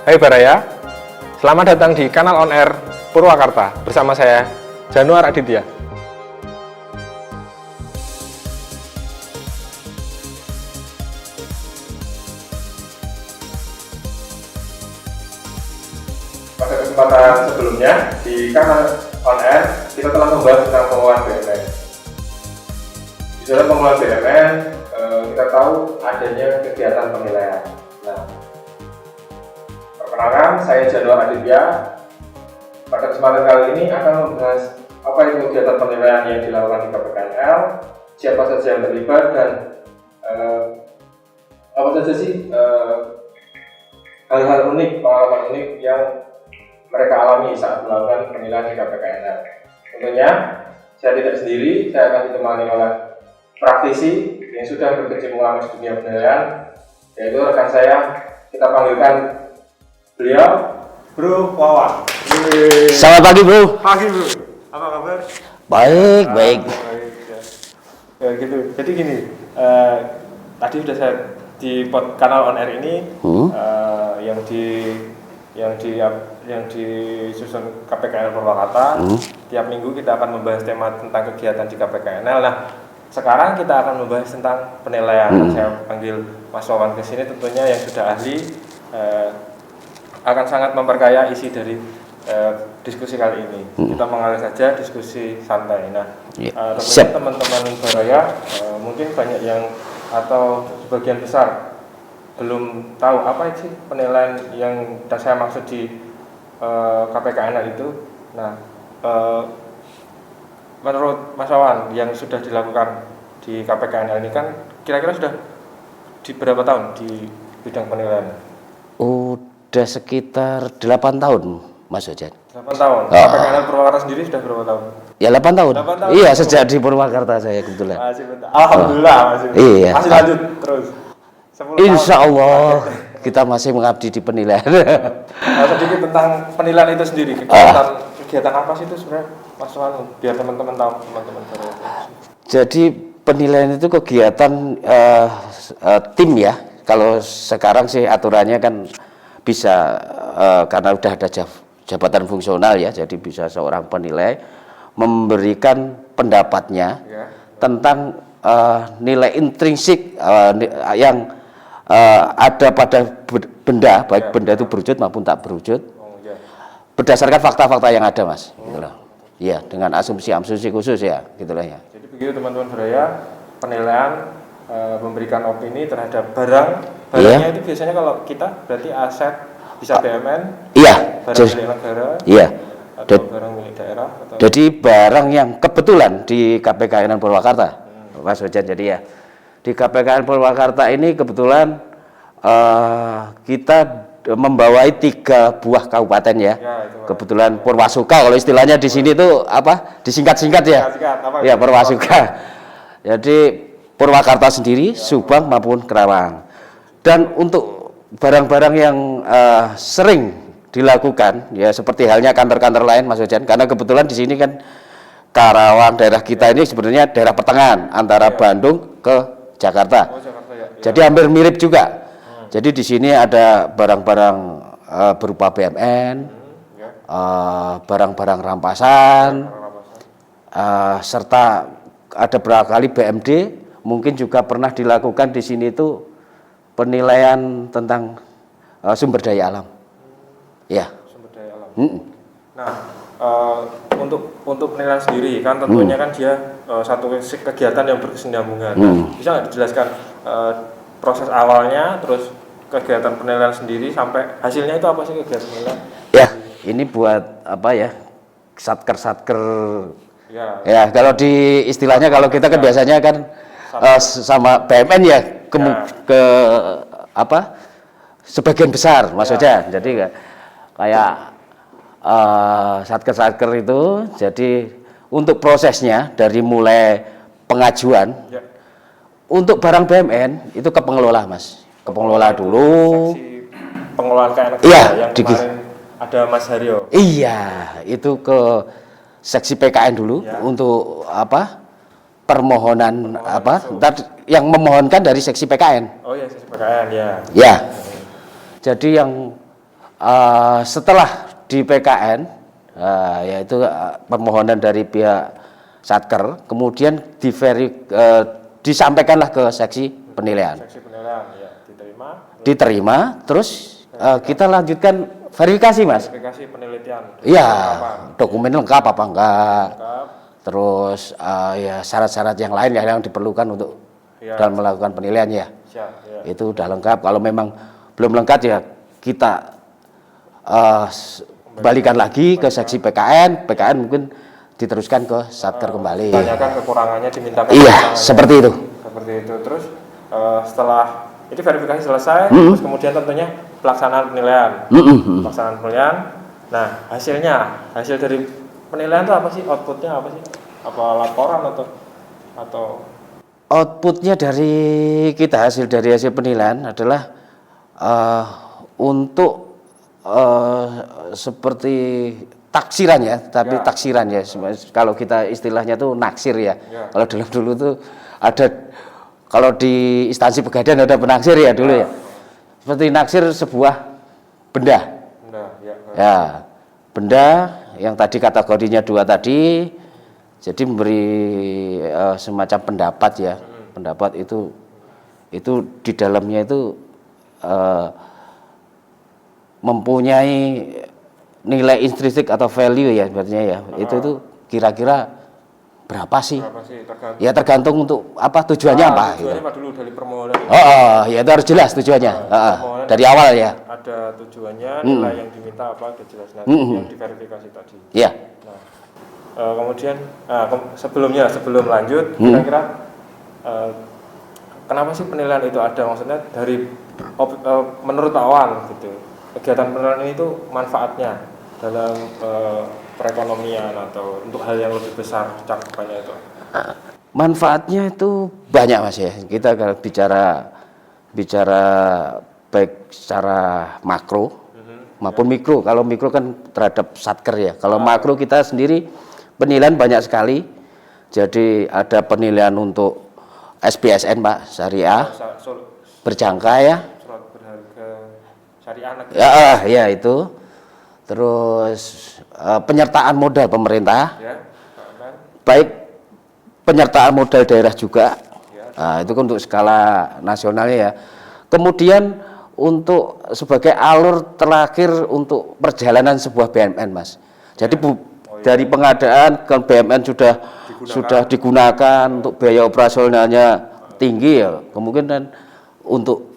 Hai Baraya, selamat datang di Kanal On Air Purwakarta bersama saya, Januar Aditya. Pada kesempatan sebelumnya, di Kanal On Air, kita telah membahas tentang pengelolaan BUMN. Di dalam pengelolaan BUMN, kita tahu adanya kegiatan penilaian. Nah, perkenalkan, saya Januar Aditya. Pada kesempatan kali ini akan membahas apa itu kegiatan penilaian yang dilakukan di KPKNL, siapa saja yang terlibat, dan apa saja sih hal-hal unik, pengalaman unik yang mereka alami saat melakukan penilaian di KPKNL. Tentunya saya tidak sendiri, saya akan ditemani oleh praktisi yang sudah berkecimpung di dunia penilaian, yaitu rekan saya. Kita panggilkan beliau, Bro Wawan. Selamat pagi, Bro. Pagi, Bro. Apa kabar? Baik, baik. Ya gitu. Jadi gini, tadi sudah saya di Kanal On Air ini yang disusun KPKNL Purwakarta. Tiap minggu kita akan membahas tema tentang kegiatan di KPKNL. Nah, sekarang kita akan membahas tentang penilaian. Saya panggil Mas Wawan ke sini, tentunya yang sudah ahli, akan sangat memperkaya isi dari diskusi kali ini. Kita mengalir saja diskusi santai. Nah, tentunya teman-teman Baraya mungkin banyak yang atau sebagian besar belum tahu apa sih penilaian yang saya maksud di KPKNL itu. Nah, menurut Mas Wawan yang sudah dilakukan di KPKNL ini kan kira-kira sudah di berapa tahun di bidang penilaian? Udah sekitar 8 tahun, Mas Ojan. 8 tahun. KPKNL Purwakarta sendiri sudah berapa tahun? Ya 8 tahun. 8 tahun. Iya, sejak di Purwakarta saya kebetulan. Alhamdulillah, masih. Iya. Masih lanjut terus. Insya Allah kita masih mengabdi di penilaian. Sedikit tentang penilaian itu sendiri. Kegiatan apa sih itu sebenarnya, Mas Wawan? Biar teman-teman tahu, teman-teman Baraya. Jadi penilaian itu kegiatan tim ya. Kalau sekarang sih aturannya kan bisa karena udah ada jabatan fungsional ya, jadi bisa seorang penilai memberikan pendapatnya tentang nilai intrinsik yang ada pada benda, baik benda itu berwujud maupun tak berwujud, berdasarkan fakta-fakta yang ada, Mas. Gitu loh. Ya, dengan asumsi-asumsi khusus ya, gitulah ya. Jadi begitu teman-teman Baraya, penilaian memberikan opini terhadap barangnya itu biasanya kalau kita berarti aset bisa BUMN, barang milik negara, atau barang milik daerah. Atau jadi barang yang kebetulan di KPKNL Purwakarta, Mas Ojan. Jadi ya di KPKNL Purwakarta ini kebetulan kita membawai 3 buah kabupaten ya. Kebetulan Purwasuka kalau istilahnya di sini itu apa? Disingkat-singkat ya. Ya, Purwasuka. Jadi Purwakarta sendiri, Subang maupun Kerawang. Dan untuk barang-barang yang sering dilakukan ya seperti halnya kantor-kantor lain, Mas Ojan, karena kebetulan di sini kan Karawang daerah kita ini sebenarnya daerah pertengahan antara Bandung ke Jakarta. Jadi hampir mirip juga. Jadi di sini ada barang-barang berupa BUMN, barang-barang rampasan, serta ada berapa kali BMD. Mungkin juga pernah dilakukan di sini itu penilaian tentang sumber daya alam. Ya. Sumber daya alam. Nah, untuk penilaian sendiri kan tentunya kan dia satu kegiatan yang berkesinambungan. Bisa nggak dijelaskan proses awalnya, terus kegiatan penilaian sendiri sampai hasilnya itu apa sih kegiatan penilaian? Ya, ini buat apa ya? Satker-satker. Ya, kalau di istilahnya kalau kita kan biasanya kan sama BUMN ya ke apa? Sebagian besar, Mas Ojan. Jadi kayak satker-satker itu, jadi untuk prosesnya dari mulai pengajuan untuk barang BUMN itu ke pengelola, Mas. Ke pengelola dulu. Seksi pengelolaan KNL yang kemarin ada Mas Haryo. Iya, itu ke seksi PKN dulu untuk apa? Permohonan apa? Yang memohonkan dari seksi PKN. Oh ya, seksi PKN ya. Ya. Jadi yang setelah di PKN, yaitu permohonan dari pihak Satker, kemudian disampaikanlah ke seksi penilaian. Seksi penilaian ya Diterima, terus kita lanjutkan verifikasi, Mas. Verifikasi penelitian. Iya, dokumen lengkap apa enggak? Lengkap. Terus ya syarat-syarat yang lain yang diperlukan untuk dalam melakukan penilaian ya. Siap, ya. Itu udah lengkap. Kalau memang belum lengkap ya kita balikan lagi ke seksi PKN mungkin diteruskan ke Satker kembali. Tanyakan kekurangannya, dimintakan Iya, kekurangannya. seperti itu. Seperti itu. Terus setelah itu verifikasi selesai, terus kemudian tentunya pelaksanaan penilaian. Pelaksanaan penilaian. Nah, hasil dari penilaian itu apa sih? Outputnya apa sih? Apa laporan atau Outputnya dari kita, hasil penilaian adalah untuk seperti taksiran ya, tapi taksiran ya. Kalau kita istilahnya tuh naksir ya. Kalau dulu tuh ada, kalau di instansi pegadaian ada penaksir ya dulu ya. Seperti naksir sebuah benda. Benda yang tadi kategorinya 2 tadi. Jadi memberi semacam pendapat ya. Pendapat itu di dalamnya itu mempunyai nilai intrinsik atau value ya sebenarnya ya. Itu kira-kira berapa sih? tergantung. Ya tergantung untuk apa tujuannya apa. Tujuannya Gitu. dulu dari permohonan. Ya itu harus jelas tujuannya. Dari awal ya. Ada tujuannya, nilai yang diminta apa, ada jelas nanti yang diverifikasi tadi. Iya. Nah, kemudian sebelum lanjut, kira-kira kenapa sih penilaian itu ada? Maksudnya dari menurut awal gitu, kegiatan penilaian ini itu manfaatnya dalam perekonomian atau untuk hal yang lebih besar cakupannya itu? Manfaatnya itu banyak Mas ya. Kita kalau bicara baik secara makro maupun mikro. Kalau mikro kan terhadap Satker ya. Kalau makro kita sendiri penilaian banyak sekali. Jadi ada penilaian untuk SPSN Pak, syariah, berjangka ya. Surat berharga syariah negeri. Ya itu. Terus penyertaan modal pemerintah. Baik penyertaan modal daerah juga. Nah, itu kan untuk skala nasionalnya ya. Kemudian untuk sebagai alur terakhir untuk perjalanan sebuah BUMN Mas. Jadi dari pengadaan ke BUMN sudah digunakan untuk biaya operasionalnya tinggi ya, kemungkinan untuk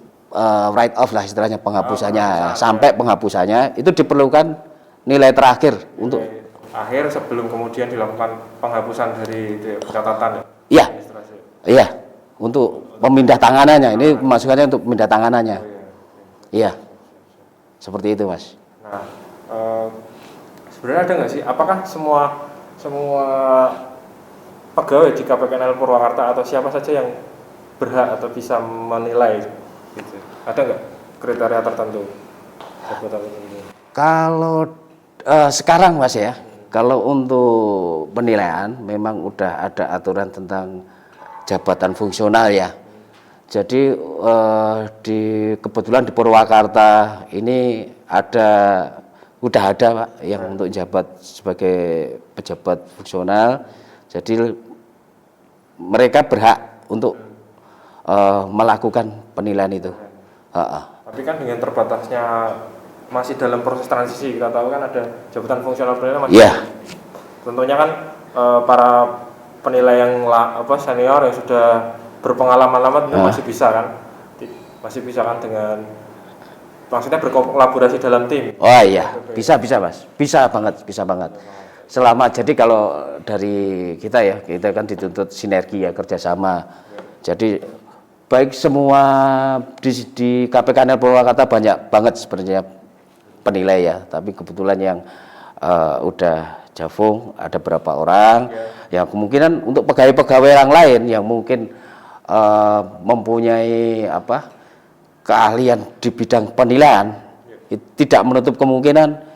write off lah istilahnya, penghapusannya sampai penghapusannya itu diperlukan nilai terakhir untuk akhir sebelum kemudian dilakukan penghapusan dari catatan ya. Iya, untuk pemindah tanganannya. Ini masukannya untuk pemindah tanganannya. Iya, seperti itu Mas. Nah, sebenarnya ada nggak sih? Apakah semua pegawai di KPKNL Purwakarta atau siapa saja yang berhak atau bisa menilai? Gitu. Ada nggak kriteria tertentu? Kalau sekarang Mas ya, kalau untuk penilaian memang udah ada aturan tentang jabatan fungsional ya. Jadi kebetulan di Purwakarta ini udah ada Pak yang untuk jabat sebagai pejabat fungsional. Jadi mereka berhak untuk melakukan penilaian itu. Tapi kan dengan terbatasnya masih dalam proses transisi, kita tahu kan ada jabatan fungsional penilai masih. Tentunya kan para penilai yang senior yang sudah berpengalaman lama itu masih bisa kan dengan maksudnya berkolaborasi dalam tim. Oh iya, bisa Mas, bisa banget. Selama jadi kalau dari kita kan dituntut sinergi ya, kerjasama. Jadi baik semua di KPKNL Purwakarta banyak banget sebenarnya penilai ya, tapi kebetulan yang udah Jafung ada berapa orang, yang kemungkinan untuk pegawai-pegawai yang lain yang mungkin mempunyai keahlian di bidang penilaian, tidak menutup kemungkinan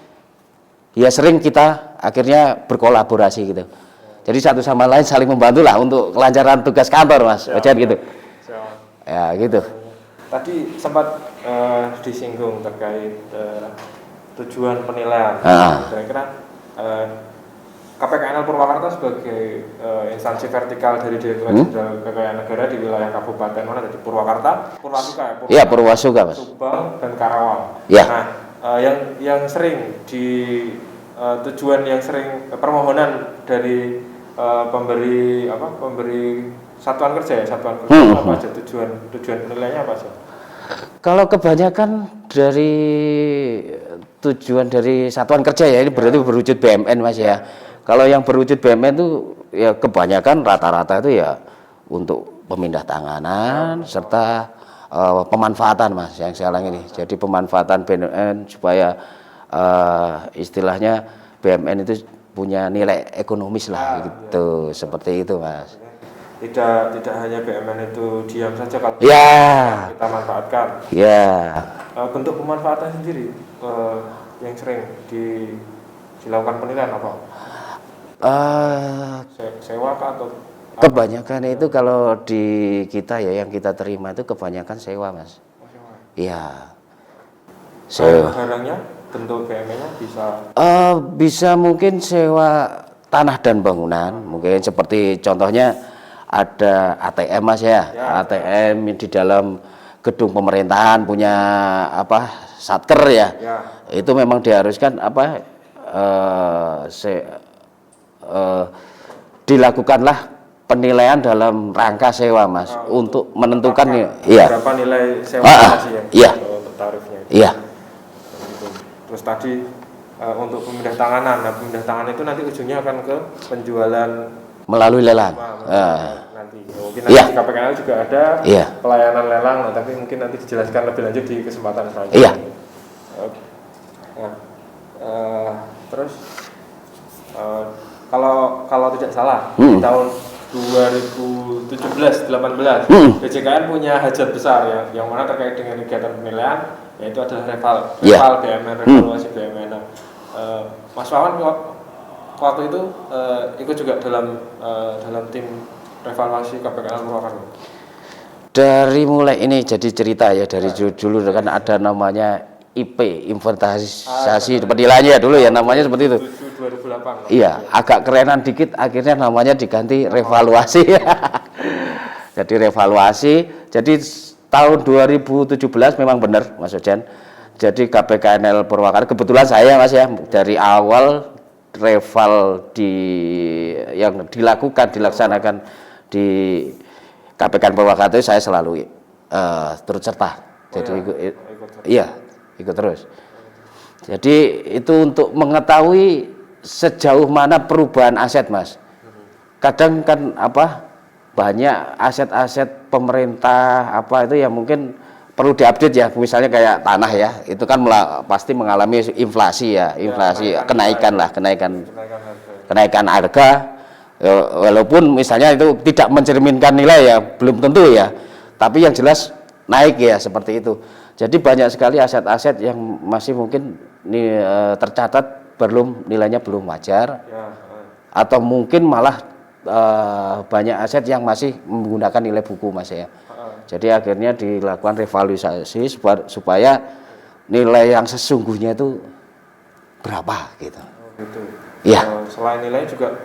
ya sering kita akhirnya berkolaborasi gitu. Jadi satu sama lain saling membantu lah untuk kelancaran tugas kantor Mas, gitu. Ya gitu. Tadi sempat disinggung terkait tujuan penilaian. Kira-kira KPKNL Purwakarta sebagai instansi vertikal dari Direktorat Jenderal Kekayaan Negara di wilayah Kabupaten mana tadi? Purwakarta, Purwasuka ya? Iya, Purwasuka, Mas. Subang dan Karawang. Ya. Nah, yang sering di tujuan yang sering permohonan dari pemberi satuan kerja apa aja tujuan penilaiannya apa aja? Kalau kebanyakan dari tujuan dari satuan kerja ya, ini berarti berwujud BMN, Mas ya. Kalau yang berwujud BMN itu ya kebanyakan rata-rata itu ya untuk pemindah tanganan serta pemanfaatan, Mas, yang sekarang ini. Jadi pemanfaatan BMN supaya istilahnya BMN itu punya nilai ekonomis lah gitu. Seperti itu, Mas. Tidak hanya BMN itu diam saja kalau kita manfaatkan. Ya. Bentuk pemanfaatan sendiri yang sering dilakukan penilaian apa? Sewa kah atau kebanyakan itu kalau di kita ya yang kita terima itu kebanyakan sewa, Mas. Iya. Barangnya bentuk BMN-nya bisa mungkin sewa tanah dan bangunan, mungkin seperti contohnya ada ATM, Mas ya. ATM di dalam gedung pemerintahan punya satker ya. Itu memang diharuskan dilakukanlah penilaian dalam rangka sewa, Mas, untuk menentukan berapa nilai sewa untuk tarifnya. Iya. Terus tadi untuk pemindah tanganan. Nah, pemindah tanganan itu nanti ujungnya akan ke penjualan melalui lelang. Nanti mungkin nanti di KPKNL juga ada pelayanan lelang, tapi mungkin nanti dijelaskan lebih lanjut di kesempatan selanjutnya. Terus kalau tidak salah di tahun 2017-18 BJKN punya hajat besar yang mana terkait dengan kegiatan penilaian, yaitu adalah reval BMN, revaluasi BMN. Mas Wawan waktu itu ikut juga dalam tim revaluasi KPKNL Purwakarta. Dari mulai ini jadi cerita ya, dari dulu kan ada namanya IP, inventarisasi penilaiannya dulu ya, namanya seperti itu. 2008. Iya, agak kerenan dikit, akhirnya namanya diganti revaluasi. Jadi revaluasi. Jadi tahun 2017 memang benar, Mas Ojan. Jadi KPKNL Purwakarta, kebetulan saya, Mas ya, dari awal reval yang dilaksanakan di KPKNL Purwakarta saya selalu turut serta. Jadi ikut terus. Jadi itu untuk mengetahui sejauh mana perubahan aset, Mas. Kadang kan banyak aset-aset pemerintah itu yang mungkin perlu diupdate ya, misalnya kayak tanah ya, itu kan pasti mengalami inflasi ya, kenaikan harga, walaupun misalnya itu tidak mencerminkan nilai ya, belum tentu ya, tapi yang jelas naik ya, seperti itu. Jadi banyak sekali aset-aset yang masih mungkin tercatat nilainya belum wajar, atau mungkin malah banyak aset yang masih menggunakan nilai buku, Mas ya. Jadi akhirnya dilakukan revaluasi supaya nilai yang sesungguhnya itu berapa gitu. Iya. Selain nilai juga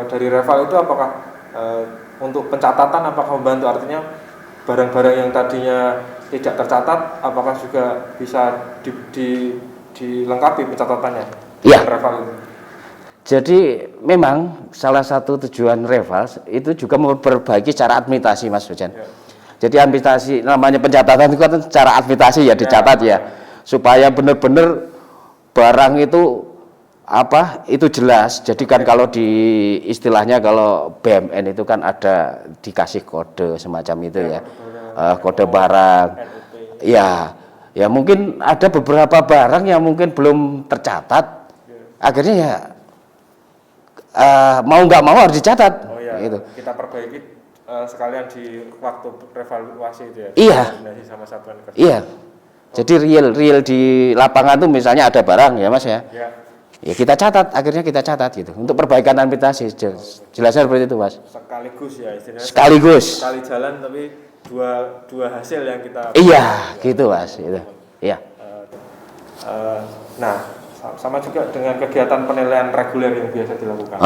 dari reval itu apakah untuk pencatatan apakah membantu, artinya barang-barang yang tadinya tidak tercatat apakah juga bisa dilengkapi pencatatannya? Iya. Reval itu. Jadi memang salah satu tujuan reval itu juga memperbaiki cara administrasi, Mas Hujan. Jadi administrasi, namanya pencatatan itu kan cara administrasi ya, dicatat ya, supaya benar-benar barang itu itu jelas. Jadi kan kalau di istilahnya kalau BMN itu kan ada dikasih kode semacam itu ya, kode barang. Ya mungkin ada beberapa barang yang mungkin belum tercatat, akhirnya ya mau nggak mau harus dicatat. Gitu. Kita perbaiki sekalian di waktu revaluasi itu ya. Iya. Sama satuan kerja. Iya. Jadi real di lapangan tuh misalnya ada barang ya, Mas ya. Ya kita catat, akhirnya kita catat gitu. Untuk perbaikan administrasi jelasnya seperti itu, Mas. Sekaligus ya istilahnya. Sekaligus. Sekali jalan tapi dua hasil yang kita. Iya, gitu, Mas. Itu. Iya. Nah, sama juga dengan kegiatan penilaian reguler yang biasa dilakukan.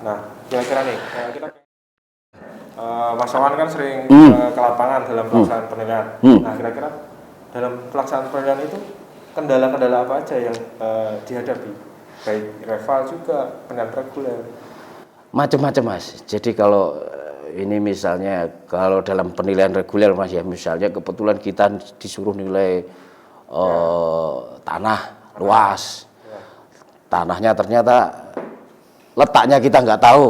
Nah, kira-kira nih kita Mas Wawan kan sering ke lapangan dalam pelaksanaan penilaian. Nah, kira-kira dalam pelaksanaan penilaian itu kendala-kendala apa aja yang dihadapi? Baik rival juga, penilaian reguler. Macam-macam Mas. Jadi kalau ini misalnya kalau dalam penilaian reguler Mas ya, misalnya kebetulan kita disuruh nilai tanah luas, tanahnya ternyata letaknya kita nggak tahu,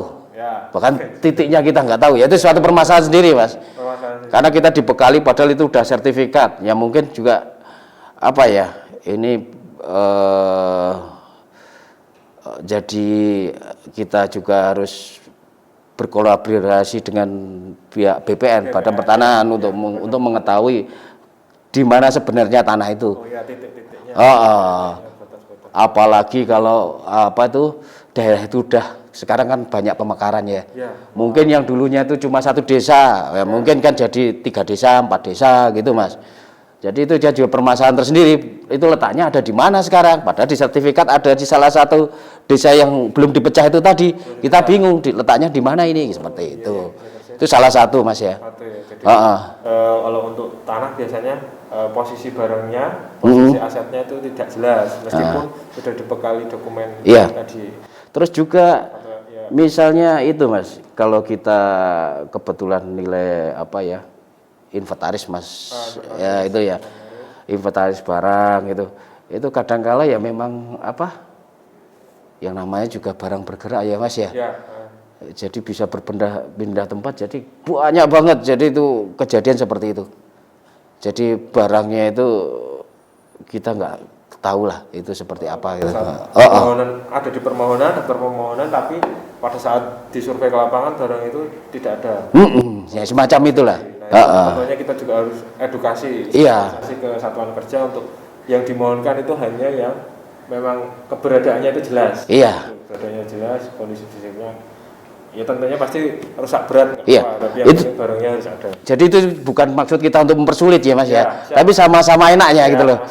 bahkan titiknya kita nggak tahu, ya itu suatu permasalahan sendiri Mas. Karena kita dibekali padahal itu udah sertifikat, ya mungkin juga apa ya ini jadi kita juga harus berkolaborasi dengan pihak BPN, Badan Pertanahan untuk mengetahui di mana sebenarnya tanah itu. Titik-titiknya. Apalagi kalau daerah itu udah sekarang kan banyak pemekaran ya. Mungkin yang dulunya itu cuma satu desa, ya mungkin kan jadi 3 desa, 4 desa gitu Mas. Jadi itu juga permasalahan tersendiri. Itu letaknya ada di mana sekarang? Padahal di sertifikat ada di salah satu desa yang belum dipecah itu tadi. Kita bingung letaknya di mana ini seperti itu. Itu salah satu Mas ya. Jadi, kalau untuk tanah biasanya posisi barangnya, posisi asetnya itu tidak jelas meskipun sudah dibekali dokumen tadi. Terus juga misalnya itu Mas, kalau kita kebetulan nilai inventaris Mas, ya itu ya inventaris barang itu kadangkala ya memang yang namanya juga barang bergerak ya Mas ya. Jadi bisa berpindah tempat, jadi banyak banget, jadi itu kejadian seperti itu. Jadi barangnya itu kita nggak tahu lah itu seperti apa gitu. Ada di permohonan tapi pada saat disurvei ke lapangan barang itu tidak ada. Ya semacam itulah. Contohnya kita juga harus edukasi ke satuan kerja untuk yang dimohonkan itu hanya yang memang keberadaannya itu jelas. Keberadaannya jelas, kondisi fisiknya. Ya tentunya pasti rusak berat. Tapi yang barangnya harus ada. Jadi itu bukan maksud kita untuk mempersulit ya Mas ya. Tapi sama-sama enaknya gitu loh.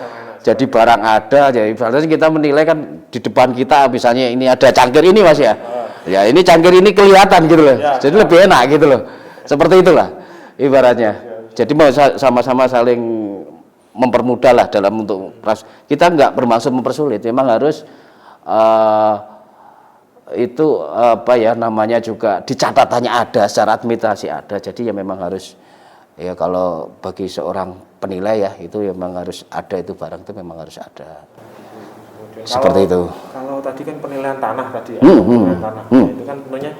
Jadi barang ada, jadi berarti kita menilai kan di depan kita misalnya ini ada cangkir ini Mas ya. Ya ini cangkir ini kelihatan gitu loh. Jadi lebih enak gitu loh. Seperti itulah ibaratnya. Jadi mau sama-sama saling mempermudah lah dalam untuk kita nggak bermaksud mempersulit, memang harus itu namanya juga di catatannya ada, secara administrasi ada. Jadi ya memang harus ya kalau bagi seorang penilai ya itu memang harus ada, itu barang itu memang harus ada. Seperti itu. Kalau tadi kan penilaian tanah tadi ya, penilaian tanah itu kan tentunya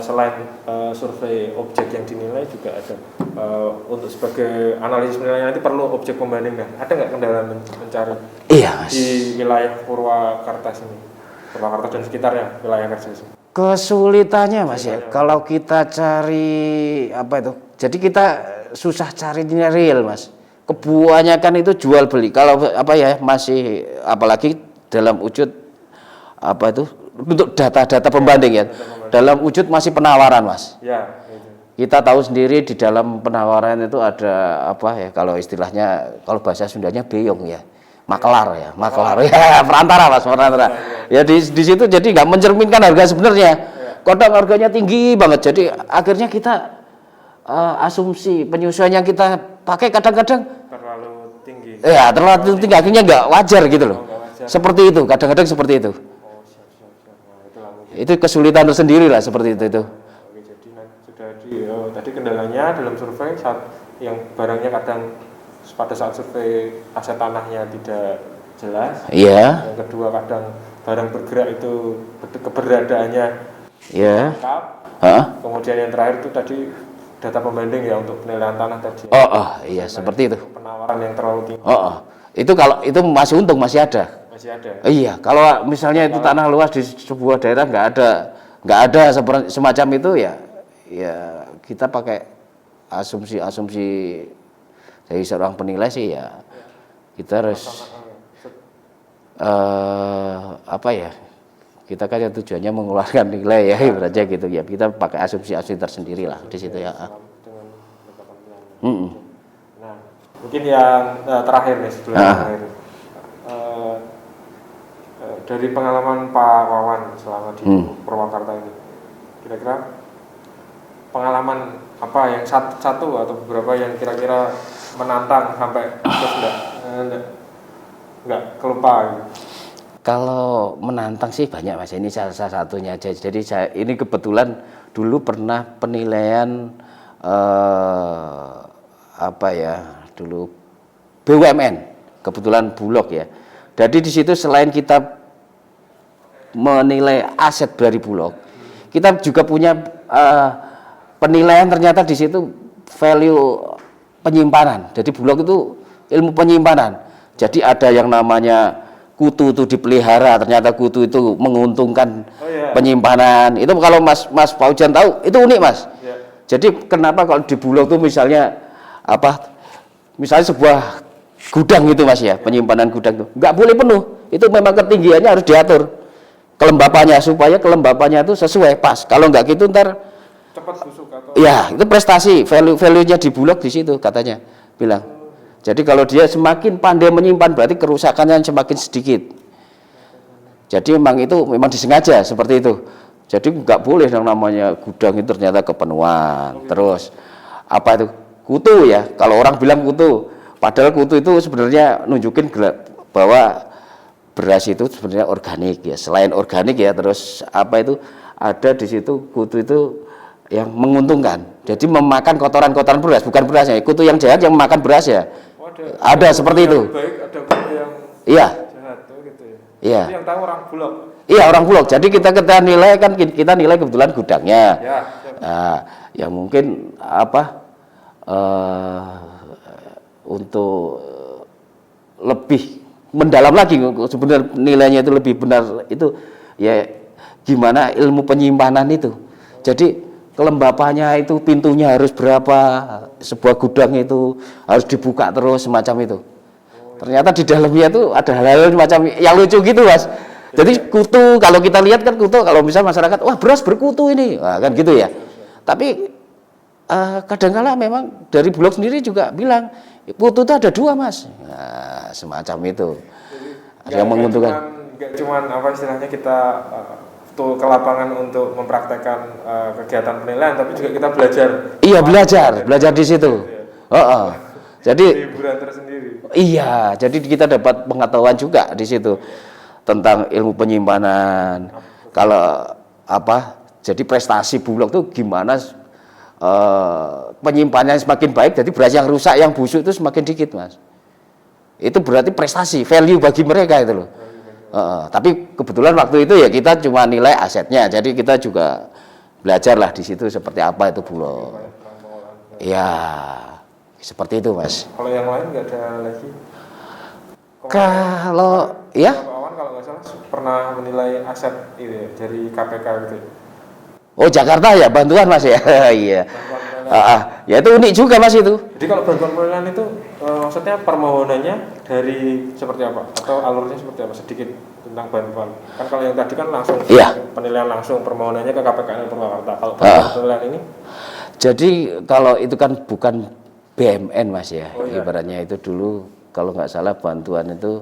selain survei objek yang dinilai juga ada untuk sebagai analisis penilaian nanti perlu objek pembanding. Ada nggak kendala mencari di wilayah Purwakarta sini, Purwakarta dan sekitarnya wilayah kerja sini? Kesulitannya Mas ya, kalau kita cari jadi kita susah cari real Mas. Kebanyakan itu jual beli. Kalau masih apalagi dalam wujud untuk data-data pembanding ya. Dalam wujud masih penawaran Mas. Kita tahu sendiri di dalam penawaran itu ada kalau istilahnya kalau bahasa Sundanya beyong ya. Makelar ya, perantara Mas, perantara. Ya di situ jadi nggak mencerminkan harga sebenarnya. Kadang harganya tinggi banget. Jadi akhirnya kita asumsi penyesuaian yang kita pakai kadang-kadang terlalu tinggi. Ya, terlalu tinggi akhirnya nggak wajar gitu loh. Seperti itu, kadang-kadang seperti itu. Itu kesulitan tersendiri lah seperti itu. Oke, jadi sudah tadi kendalanya dalam survei saat yang barangnya kadang pada saat survei aset tanahnya tidak jelas. Yang kedua kadang barang bergerak itu keberadaannya lengkap. Kemudian yang terakhir itu tadi data pembanding ya untuk penilaian tanah tadi. Seperti itu. Penawaran yang terlalu tinggi. Itu kalau itu masih untung masih ada. Iya, kalau misalnya itu tanah luas di sebuah daerah nggak ada semacam itu ya kita pakai asumsi dari seorang penilai sih ya kita harus kita kan yang tujuannya mengeluarkan nilai ya ibaratnya gitu ya, kita pakai asumsi tersendiri lah di situ ya. Nah, mungkin yang terakhir nih sebelum terakhir. dari pengalaman Pak Wawan selama di Purwakarta ini, kira-kira pengalaman apa yang satu atau beberapa yang kira-kira menantang sampai terus nggak kelupa gitu? Kalau menantang sih banyak Mas, ini salah satunya aja. Jadi saya ini kebetulan dulu pernah penilaian apa ya dulu BUMN, kebetulan Bulog ya. Jadi di situ selain kita menilai aset dari Bulog, kita juga punya penilaian ternyata di situ value penyimpanan. Jadi Bulog itu ilmu penyimpanan. Jadi ada yang namanya kutu itu dipelihara, ternyata kutu itu menguntungkan penyimpanan. Itu kalau Mas Paujan tahu, itu unik Mas. Jadi kenapa kalau di Bulog itu misalnya misalnya sebuah gudang gitu Mas ya, penyimpanan gudang itu nggak boleh penuh. Itu memang ketinggiannya harus diatur kelembapannya supaya kelembapannya itu sesuai pas. Kalau nggak gitu ntar cepat busuk atau ya itu prestasi value-nya di Bulog di situ katanya bilang. Jadi kalau dia semakin pandai menyimpan berarti kerusakannya semakin sedikit. Jadi memang itu memang disengaja seperti itu. Jadi nggak boleh yang namanya gudang itu ternyata kepenuhan. Terus apa itu kutu ya? Kalau orang bilang kutu, padahal kutu itu sebenarnya nunjukin bahwa beras itu sebenarnya organik ya. Selain organik ya, terus apa itu ada di situ kutu itu yang menguntungkan. Jadi memakan kotoran-kotoran beras, bukan berasnya. Kutu yang jahat yang memakan beras ya. Ada seperti itu. Baik, ada kutu yang jahat gitu ya. Iya. Jadi yang tahu orang Bulog. Iya, orang Bulog. Jadi kita nilai kan kita nilai kebetulan gudangnya. Ya. Nah, ya mungkin untuk lebih mendalam lagi sebenarnya nilainya itu lebih benar itu ya gimana ilmu penyimpanan itu. Jadi kelembapannya itu pintunya harus berapa, sebuah gudang itu harus dibuka terus semacam itu. Ternyata di dalamnya itu ada hal-hal semacam yang lucu gitu Mas. Jadi kutu kalau kita lihat kan kutu kalau misalnya masyarakat wah beras berkutu ini, wah, kan gitu ya. Tapi kadang-kala memang dari Bulog sendiri juga bilang kutu itu ada dua Mas. Nah, semacam itu. Ada yang menguntungkan. Enggak cuman apa istilahnya kita tuh ke lapangan untuk mempraktekkan kegiatan penilaian, tapi juga kita belajar. Iya belajar di situ. Jadi hiburan tersendiri. Iya, jadi kita dapat pengetahuan juga di situ tentang ilmu penyimpanan. Kalau jadi prestasi Bulog tuh gimana penyimpanannya semakin baik, jadi beras yang rusak, yang busuk itu semakin dikit Mas. Itu berarti prestasi, value bagi mereka itu loh. Tapi kebetulan waktu itu ya kita cuma nilai asetnya, jadi kita juga belajarlah di situ seperti apa itu Bulog. Ya, seperti itu Mas. Kalau yang lain nggak ada lagi? Kalau ya? Kawan kalau nggak salah pernah menilai aset itu ya, dari KPK gitu. Oh Jakarta ya bantuan Mas ya, iya. Ya itu unik juga Mas itu. Jadi kalau bantuan penilaian itu maksudnya permohonannya dari seperti apa atau alurnya seperti apa sedikit tentang bantuan. Kan kalau yang tadi kan langsung penilaian langsung permohonannya ke KPKN Purwakarta. Kalau penilaian ini? Jadi kalau itu kan bukan BMN Mas ya, ibaratnya itu dulu kalau nggak salah bantuan itu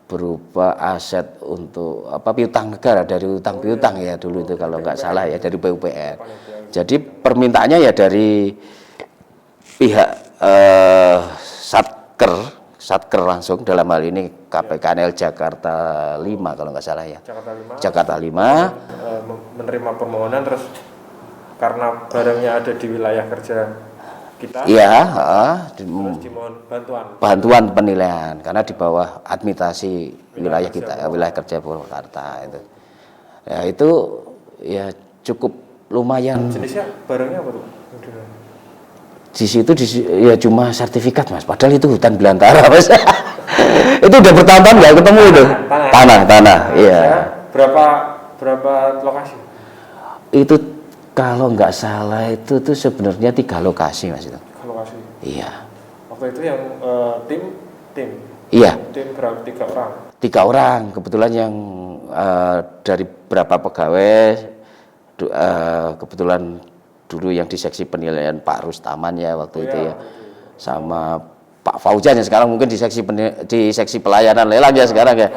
berupa aset untuk piutang negara dari utang piutang ya dulu itu kalau nggak salah ya dari PUPR. Jadi permintaannya ya dari pihak Satker langsung dalam hal ini KPKNL Jakarta 5 kalau nggak salah ya. Jakarta 5 menerima permohonan terus karena barangnya ada di wilayah kerja kita. Iya, terus dimohon bantuan penilaian karena di bawah administrasi wilayah kita, wilayah kerja Purwakarta itu. Ya itu ya cukup lumayan. Jenisnya barangnya apa tuh? Di situ ya cuma sertifikat Mas, padahal itu hutan belantara Mas. Itu udah bertahun-tahun nggak ketemu itu. Tanah, iya. Berapa lokasi? Itu kalau nggak salah itu tuh sebenarnya 3 lokasi Mas itu. 3 lokasi. Iya. Waktu itu yang tim. Iya. Tim berapa? 3 orang. 3 orang kebetulan yang dari berapa pegawai kebetulan dulu yang di seksi penilaian Pak Rustaman ya waktu itu ya, sama Pak Fauzan yang sekarang mungkin di seksi pelayanan lelang ya sekarang ya.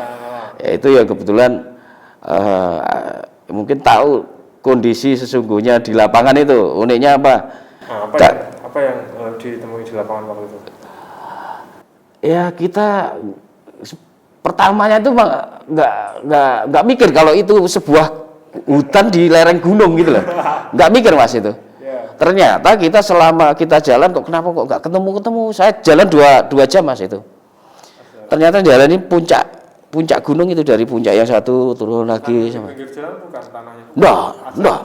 Ya itu ya kebetulan mungkin tahu kondisi sesungguhnya di lapangan itu. Uniknya apa? Apa yang ditemui di lapangan waktu itu? Ya kita pertamanya itu nggak mikir kalau itu sebuah hutan di lereng gunung gitu loh. Nggak mikir Mas itu. Ternyata kita selama kita jalan kok kenapa kok nggak ketemu. Saya jalan 2 jam Mas itu. Ternyata jalan ini puncak gunung itu, dari puncak yang satu turun lagi sama. Pinggir jalan bukan tanahnya. Enggak.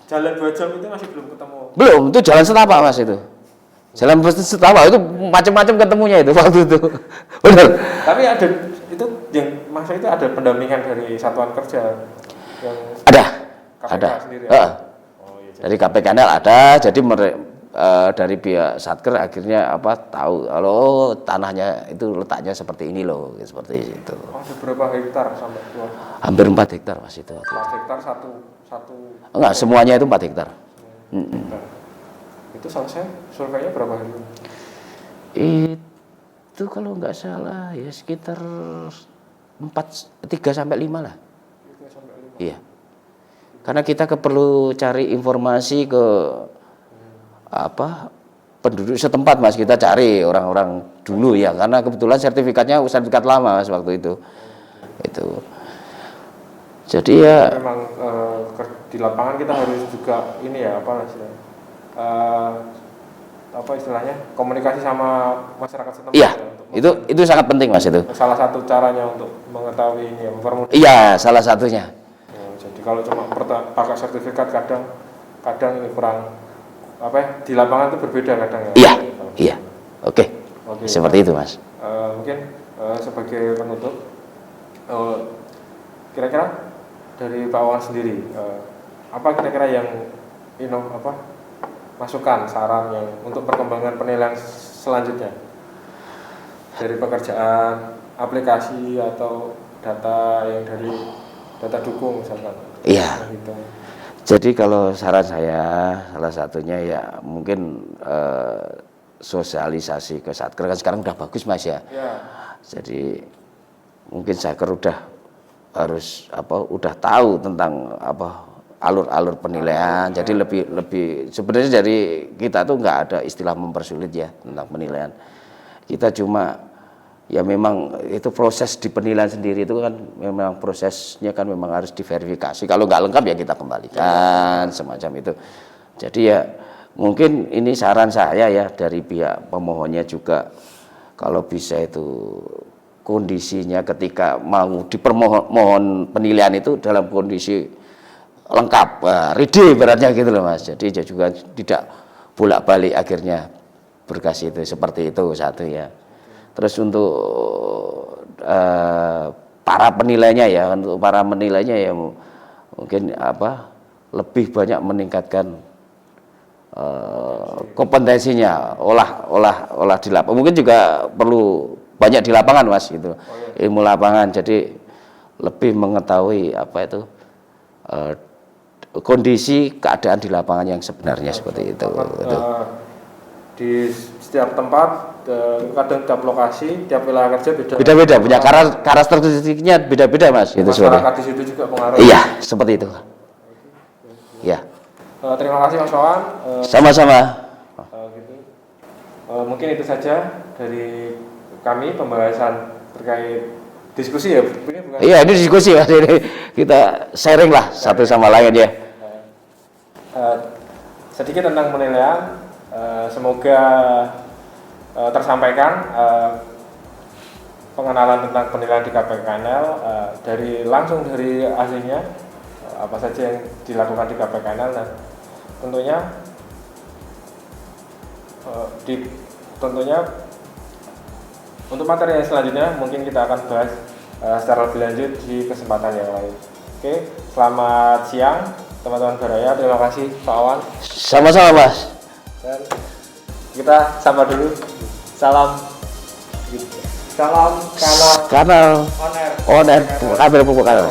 Jalan 2 jam itu masih belum ketemu. Belum, itu jalan setapak Mas itu. Jalan setapak itu macam-macam ketemunya itu waktu itu. Benar. Tapi ada itu yang maksud itu ada pendampingan dari satuan kerja yang KPK ada. Sendiri, Dari KPKNL ada, jadi dari pihak Satker akhirnya tahu kalau tanahnya itu letaknya seperti ini loh, seperti itu. Ada berapa hektar sampai keluar? Hampir 4 hektar Mas itu. 4 hektar satu. Enggak, semuanya itu 4 hektar. Itu selesai surveinya berapa hari? Itu kalau nggak salah ya sekitar 3 sampai 5 lah. 3 sampai 5. Iya. Karena kita perlu cari informasi ke penduduk setempat Mas, kita cari orang-orang dulu ya, karena kebetulan sertifikatnya sertifikat lama Mas waktu itu. Itu. Jadi ya memang di lapangan kita harus juga ini ya istilahnya komunikasi sama masyarakat setempat. Iya. Ya, itu sangat penting Mas itu. Salah satu caranya untuk mengetahui ini ya, mempermudah. Iya, salah satunya. Jadi kalau cuma pakai sertifikat kadang ini kurang di lapangan itu berbeda kadang ya. Iya. Oke. Seperti itu Mas. Mungkin sebagai penutup, kira-kira dari Pak Wawan sendiri, apa kira-kira yang masukan, saran yang untuk perkembangan penilaian selanjutnya dari pekerjaan, aplikasi atau data yang dari data dukung misalkan? Iya. Jadi kalau saran saya salah satunya ya mungkin sosialisasi ke Satker kan sekarang udah bagus Mas ya. Jadi mungkin Satker udah tahu tentang alur-alur penilaian. Jadi lebih sebenarnya dari kita tuh nggak ada istilah mempersulit ya tentang penilaian. Kita cuma ya memang itu proses di penilaian sendiri itu kan memang prosesnya kan memang harus diverifikasi. Kalau nggak lengkap ya kita kembalikan semacam itu. Jadi ya mungkin ini saran saya ya dari pihak pemohonnya juga, kalau bisa itu kondisinya ketika mau dipermohon penilaian itu dalam kondisi lengkap, ready beratnya gitu loh Mas. Jadi juga tidak bolak-balik akhirnya berkas itu seperti itu satu ya. Terus untuk para penilainya ya, mungkin lebih banyak meningkatkan kompetensinya olah di lapangan. Mungkin juga perlu banyak di lapangan Mas gitu. Ilmu lapangan, jadi lebih mengetahui kondisi keadaan di lapangan yang sebenarnya seperti itu. Di setiap tempat, kadang tiap lokasi, tiap wilayah kerja beda-beda, punya karakteristiknya beda-beda Mas. Masyarakat di situ juga pengaruh. Iya, seperti itu. Ya. Terima kasih Mas Wawan. Sama-sama. Mungkin itu saja dari kami pembahasan terkait diskusi ya. Iya, ini diskusi Mas. Ini kita sharing lah satu sama lain ya. Sedikit tentang penilaian. Semoga tersampaikan pengenalan tentang penilaian di KPKNL langsung dari ahlinya, apa saja yang dilakukan di KPKNL, dan tentunya untuk materi yang selanjutnya mungkin kita akan bahas secara lebih lanjut di kesempatan yang lain. Oke, selamat siang teman-teman Baraya. Terima kasih Pak Wawan. Sama-sama Mas. Dan kita sapa dulu. Salam kanal on air. Pupuk kanal.